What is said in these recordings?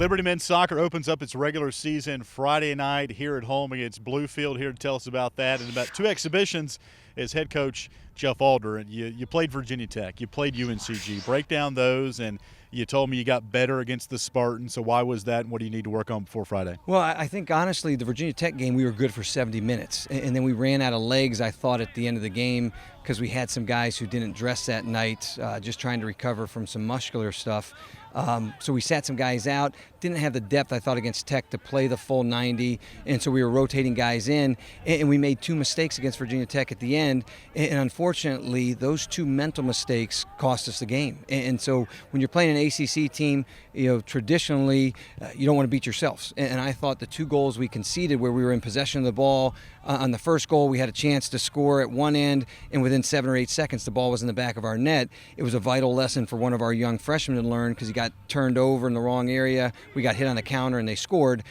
Liberty men's soccer opens up its regular season Friday night here at home against Bluefield. Here to tell us about that and about two exhibitions is head coach Jeff Alder. And you played Virginia Tech, you played UNCG. Break down those, and you told me you got better against the Spartans. So why was that, and what do you need to work on before Friday? Well, I think honestly the Virginia Tech game we were good for 70 minutes, and then we ran out of legs, I thought, at the end of the game because we had some guys who didn't dress that night, just trying to recover from some muscular stuff. So we sat some guys out, didn't have the depth, I thought, against Tech to play the full 90, and so we were rotating guys in, and we made two mistakes against Virginia Tech at the end, and unfortunately, those two mental mistakes cost us the game. And so when you're playing an ACC team, traditionally, you don't want to beat yourselves. And I thought the two goals we conceded where we were in possession of the ball, on the first goal, we had a chance to score at one end, and within 7 or 8 seconds, the ball was in the back of our net. It was a vital lesson for one of our young freshmen to learn because he got turned over in the wrong area. We got hit on the counter, and they scored.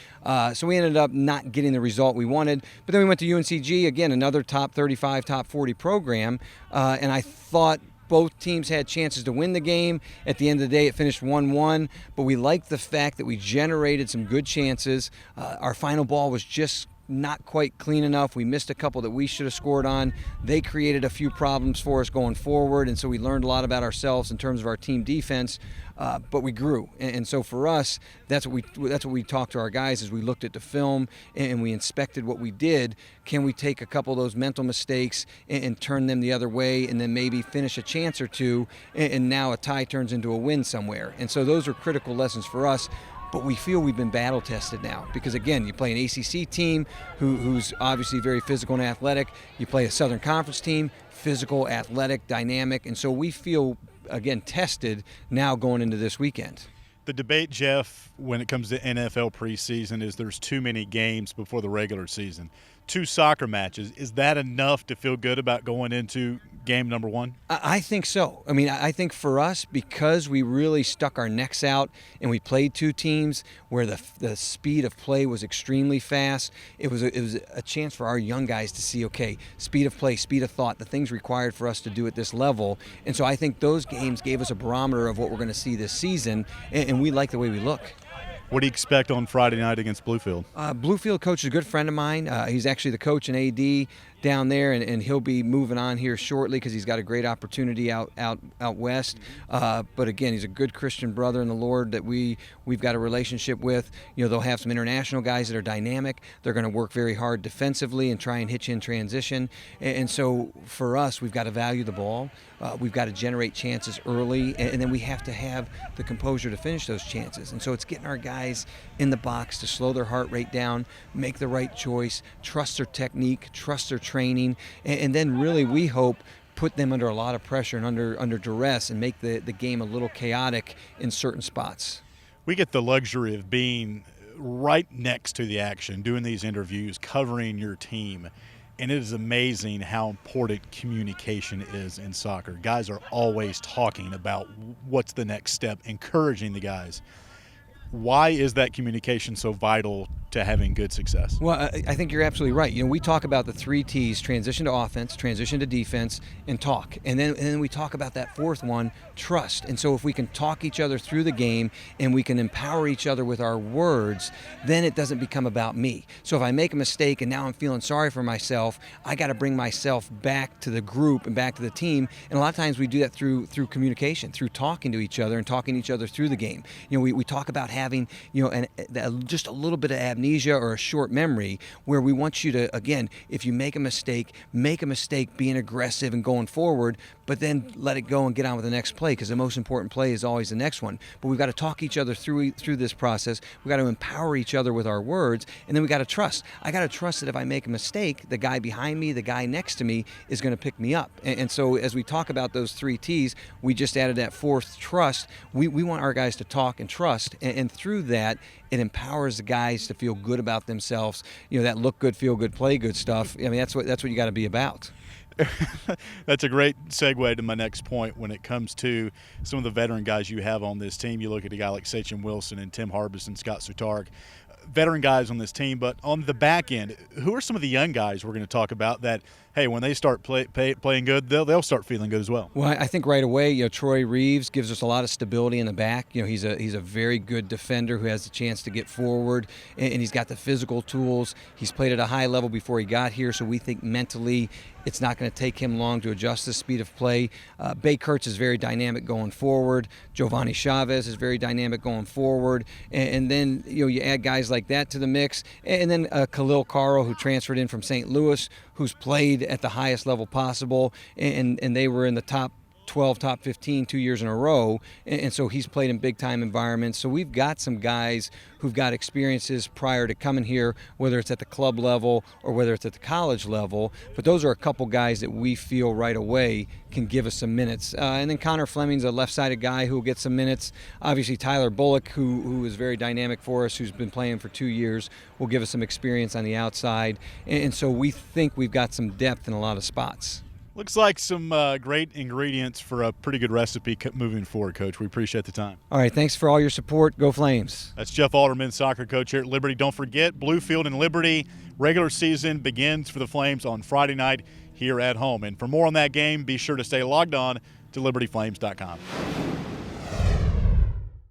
So we ended up not getting the result we wanted. But then we went to UNCG, again, another top 35, top 40 program, and I thought both teams had chances to win the game. At the end of the day, it finished 1-1, but we liked the fact that we generated some good chances. Our final ball was just not quite clean enough. We missed a couple that we should have scored on. They created a few problems for us going forward, and so we learned a lot about ourselves in terms of our team defense, but we grew. And so for us, that's what we talked to our guys as we looked at the film and we inspected what we did. Can we take a couple of those mental mistakes and turn them the other way, and then maybe finish a chance or two, and now a tie turns into a win somewhere? And so those are critical lessons for us. But we feel we've been battle tested now because, again, you play an ACC team who's obviously very physical and athletic. You play a Southern Conference team, physical, athletic, dynamic. And so we feel, again, tested now going into this weekend. The debate, Jeff, when it comes to NFL preseason is there's too many games before the regular season. 2 soccer matches, is that enough to feel good about going into game number 1? I think so. I mean, I think for us, because we really stuck our necks out and we played 2 teams where the speed of play was extremely fast, it was a chance for our young guys to see, okay, speed of play, speed of thought, the things required for us to do at this level. And so I think those games gave us a barometer of what we're going to see this season, and we like the way we look. What do you expect on Friday night against Bluefield? Bluefield coach is a good friend of mine. He's actually the coach and AD down there, and he'll be moving on here shortly because he's got a great opportunity out west. But again, he's a good Christian brother in the Lord that we've got a relationship with. They'll have some international guys that are dynamic. They're going to work very hard defensively and try and hit you in transition. And so for us, we've got to value the ball. We've got to generate chances early, and then we have to have the composure to finish those chances. And so it's getting our guys in the box to slow their heart rate down, make the right choice, trust their technique, trust their training, and then really we hope put them under a lot of pressure and under duress and make the game a little chaotic in certain spots. We get the luxury of being right next to the action, doing these interviews, covering your team. And it is amazing how important communication is in soccer. Guys are always talking about what's the next step, encouraging the guys. Why is that communication so vital to having good success? Well, I think you're absolutely right. We talk about the 3 T's: transition to offense, transition to defense, and talk. And then we talk about that 4th one, trust. And so if we can talk each other through the game and we can empower each other with our words, then it doesn't become about me. So if I make a mistake and now I'm feeling sorry for myself, I got to bring myself back to the group and back to the team. And a lot of times we do that through communication, through talking to each other and talking each other through the game. We talk about having just a little bit of amnesia or a short memory, where we want you to, again, if you make a mistake being aggressive and going forward, but then let it go and get on with the next play, because the most important play is always the next one. But we've got to talk each other through this process. We've got to empower each other with our words, and then we got to trust. I got to trust that if I make a mistake, the guy behind me, the guy next to me is going to pick me up. And so as we talk about those 3 T's, we just added that 4th, trust. We want our guys to talk and trust, and through that, it empowers the guys to feel good about themselves. That look good, feel good, play good stuff. I mean, that's what you got to be about. That's a great segue to my next point. When it comes to some of the veteran guys you have on this team, you look at a guy like Sachin Wilson and Tim Harbison, Scott Sutark, veteran guys on this team. But on the back end, who are some of the young guys we're going to talk about that, hey, when they start playing good, they'll start feeling good as well? Well, I think right away, Troy Reeves gives us a lot of stability in the back. He's a very good defender who has the chance to get forward, and he's got the physical tools. He's played at a high level before he got here, so we think mentally it's not going to take him long to adjust the speed of play. Bay Kurtz is very dynamic going forward. Giovanni Chavez is very dynamic going forward. And then you add guys like that to the mix. And then Khalil Caro, who transferred in from St. Louis, who's played at the highest level possible. And they were in the top 12, top 15 2 years in a row, and so he's played in big-time environments. So we've got some guys who've got experiences prior to coming here, whether it's at the club level or whether it's at the college level. But those are a couple guys that we feel right away can give us some minutes. And then Connor Fleming's a left-sided guy who will get some minutes. Obviously, Tyler Bullock, who is very dynamic for us, who's been playing for 2 years, will give us some experience on the outside. And so we think we've got some depth in a lot of spots. Looks like some great ingredients for a pretty good recipe moving forward, Coach. We appreciate the time. All right, thanks for all your support. Go Flames. That's Jeff Alder, men's soccer coach here at Liberty. Don't forget, Bluefield and Liberty, regular season begins for the Flames on Friday night here at home. And for more on that game, be sure to stay logged on to libertyflames.com.